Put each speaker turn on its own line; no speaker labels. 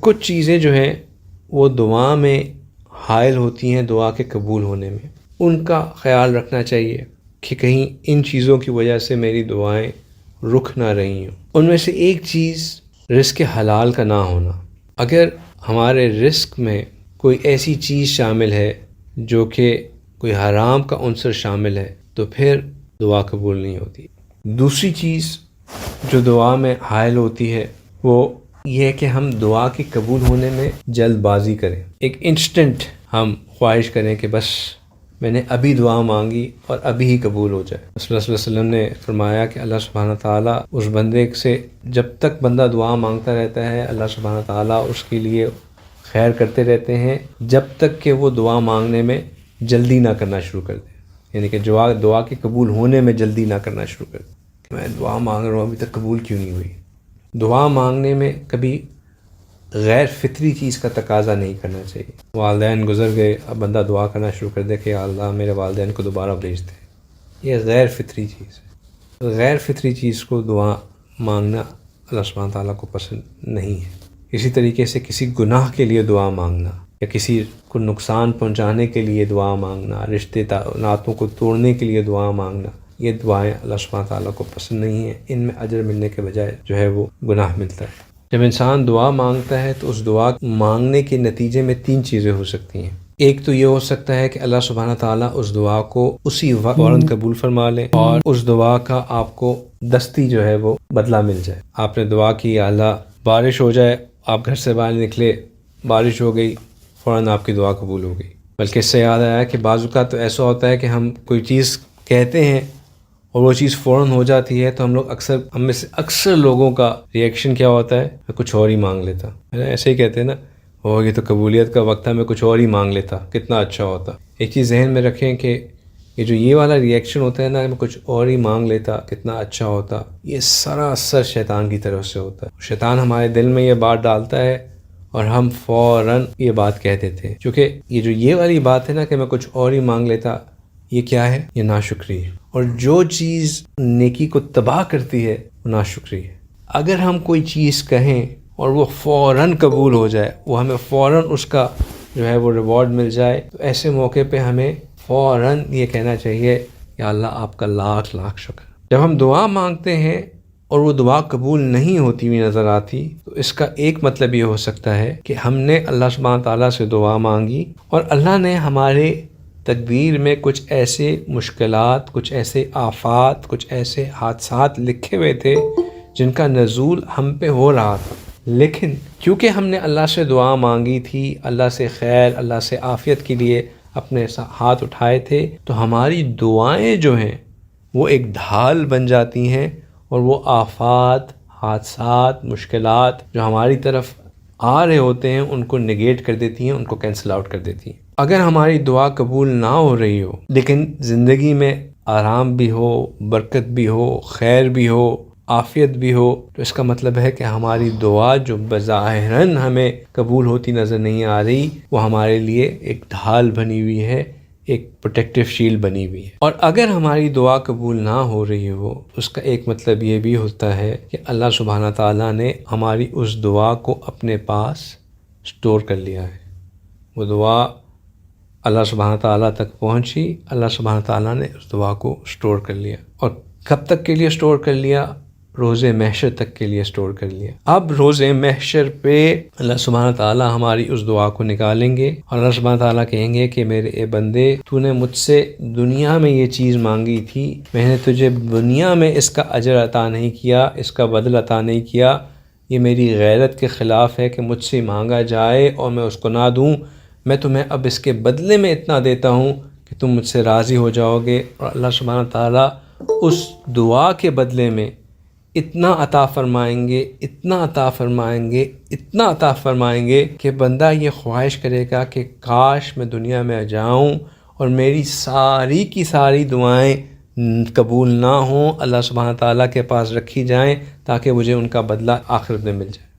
کچھ چیزیں جو ہیں وہ دعا میں حائل ہوتی ہیں دعا کے قبول ہونے میں، ان کا خیال رکھنا چاہیے کہ کہیں ان چیزوں کی وجہ سے میری دعائیں رک نہ رہی ہوں۔ ان میں سے ایک چیز رزق حلال کا نہ ہونا۔ اگر ہمارے رزق میں کوئی ایسی چیز شامل ہے جو کہ کوئی حرام کا عنصر شامل ہے تو پھر دعا قبول نہیں ہوتی۔ دوسری چیز جو دعا میں حائل ہوتی ہے وہ یہ ہے کہ ہم دعا کے قبول ہونے میں جلد بازی کریں، ایک انسٹنٹ ہم خواہش کریں کہ بس میں نے ابھی دعا مانگی اور ابھی ہی قبول ہو جائے۔ رسول اللہ صلی اللہ علیہ وسلم نے فرمایا کہ اللہ سبحانہ تعالیٰ اس بندے سے جب تک بندہ دعا مانگتا رہتا ہے اللہ سبحانہ تعالیٰ اس کے لیے خیر کرتے رہتے ہیں جب تک کہ وہ دعا مانگنے میں جلدی نہ کرنا شروع کر دے، یعنی کہ دعا کے قبول ہونے میں جلدی نہ کرنا شروع کر دے۔ میں دعا مانگ رہا ہوں ابھی تک قبول کیوں نہیں ہوئی؟ دعا مانگنے میں کبھی غیر فطری چیز کا تقاضا نہیں کرنا چاہیے۔ والدین گزر گئے، اب بندہ دعا کرنا شروع کر دے کہ یا اللہ میرے والدین کو دوبارہ بھیج دے، یہ غیر فطری چیز ہے۔ غیر فطری چیز کو دعا مانگنا اللہ سبحانہ تعالیٰ کو پسند نہیں ہے۔ اسی طریقے سے کسی گناہ کے لیے دعا مانگنا یا کسی کو نقصان پہنچانے کے لیے دعا مانگنا، رشتے ناتوں کو توڑنے کے لیے دعا مانگنا، یہ دعائیں اللہ سبحانہ تعالیٰ کو پسند نہیں ہیں۔ ان میں اجر ملنے کے بجائے جو ہے وہ گناہ ملتا ہے۔ جب انسان دعا مانگتا ہے تو اس دعا مانگنے کے نتیجے میں تین چیزیں ہو سکتی ہیں۔ ایک تو یہ ہو سکتا ہے کہ اللہ سبحانہ تعالیٰ اس دعا کو اسی وقت فوراً قبول فرما لے اور اس دعا کا آپ کو دستی جو ہے وہ بدلہ مل جائے۔ آپ نے دعا کی یا اللہ بارش ہو جائے، آپ گھر سے باہر نکلے، بارش ہو گئی، فوراً آپ کی دعا قبول ہو گئی۔ بلکہ اس سے یاد آیا کہ بعض اوقات تو ایسا ہوتا ہے کہ ہم کوئی چیز کہتے ہیں اور وہ چیز فوراً ہو جاتی ہے تو ہم میں سے اکثر لوگوں کا ریئیکشن کیا ہوتا ہے؟ میں کچھ اور ہی مانگ لیتا۔ ایسے ہی کہتے ہیں نا، ہوگی تو قبولیت کا وقت ہے، میں کچھ اور ہی مانگ لیتا، کتنا اچھا ہوتا۔ ایک چیز ذہن میں رکھیں کہ یہ والا ریئیکشن ہوتا ہے نا، میں کچھ اور ہی مانگ لیتا، کتنا اچھا ہوتا، یہ سراسر شیطان کی طرف سے ہوتا ہے۔ شیطان ہمارے دل میں یہ بات ڈالتا ہے اور ہم فوراً یہ بات کہہ دیتے ہیں، کیونکہ یہ والی بات ہے نا کہ میں کچھ اور ہی مانگ لیتا، یہ کیا ہے؟ یہ ناشکری ہے۔ اور جو چیز نیکی کو تباہ کرتی ہے وہ ناشکری ہے۔ اگر ہم کوئی چیز کہیں اور وہ فوراً قبول ہو جائے، وہ ہمیں فوراً اس کا جو ہے وہ ریوارڈ مل جائے، تو ایسے موقع پہ ہمیں فوراً یہ کہنا چاہیے کہ اللہ آپ کا لاکھ لاکھ شکر۔ جب ہم دعا مانگتے ہیں اور وہ دعا قبول نہیں ہوتی ہوئی نظر آتی تو اس کا ایک مطلب یہ ہو سکتا ہے کہ ہم نے اللہ سبحانہ تعالیٰ سے دعا مانگی اور اللہ نے ہمارے تقدیر میں کچھ ایسے مشکلات، کچھ ایسے آفات، کچھ ایسے حادثات لکھے ہوئے تھے جن کا نزول ہم پہ ہو رہا تھا، لیکن کیونکہ ہم نے اللہ سے دعا مانگی تھی، اللہ سے خیر، اللہ سے عافیت کے لیے اپنے ہاتھ اٹھائے تھے، تو ہماری دعائیں جو ہیں وہ ایک ڈھال بن جاتی ہیں اور وہ آفات، حادثات، مشکلات جو ہماری طرف آ رہے ہوتے ہیں ان کو نگیٹ کر دیتی ہیں، ان کو کینسل آؤٹ کر دیتی ہیں۔ اگر ہماری دعا قبول نہ ہو رہی ہو لیکن زندگی میں آرام بھی ہو، برکت بھی ہو، خیر بھی ہو، عافیت بھی ہو، تو اس کا مطلب ہے کہ ہماری دعا جو بظاہراً ہمیں قبول ہوتی نظر نہیں آ رہی وہ ہمارے لیے ایک ڈھال بنی ہوئی ہے، ایک پروٹیکٹیو شیلڈ بنی ہوئی ہے۔ اور اگر ہماری دعا قبول نہ ہو رہی ہو اس کا ایک مطلب یہ بھی ہوتا ہے کہ اللہ سبحانہ تعالیٰ نے ہماری اس دعا کو اپنے پاس سٹور کر لیا ہے۔ وہ دعا اللہ سبحانہ تعالیٰ تک پہنچی، اللہ سبحانہ تعالیٰ نے اس دعا کو سٹور کر لیا، اور کب تک کے لیے سٹور کر لیا؟ روز محشر تک کے لیے سٹور کر لیا۔ اب روز محشر پہ اللہ سبحانہ تعالیٰ ہماری اس دعا کو نکالیں گے اور اللہ سبحانہ تعالیٰ کہیں گے کہ میرے اے بندے، تو نے مجھ سے دنیا میں یہ چیز مانگی تھی، میں نے تجھے دنیا میں اس کا اجر عطا نہیں کیا، اس کا بدل عطا نہیں کیا، یہ میری غیرت کے خلاف ہے کہ مجھ سے مانگا جائے اور میں اس کو نہ دوں، میں تمہیں اب اس کے بدلے میں اتنا دیتا ہوں کہ تم مجھ سے راضی ہو جاؤ گے۔ اور اللہ سبحانہ تعالیٰ اس دعا کے بدلے میں اتنا عطا فرمائیں گے، اتنا عطا فرمائیں گے، اتنا عطا فرمائیں گے کہ بندہ یہ خواہش کرے گا کہ کاش میں دنیا میں جاؤں اور میری ساری کی ساری دعائیں قبول نہ ہوں، اللہ سبحانہ تعالیٰ کے پاس رکھی جائیں تاکہ مجھے ان کا بدلہ آخرت میں مل جائے۔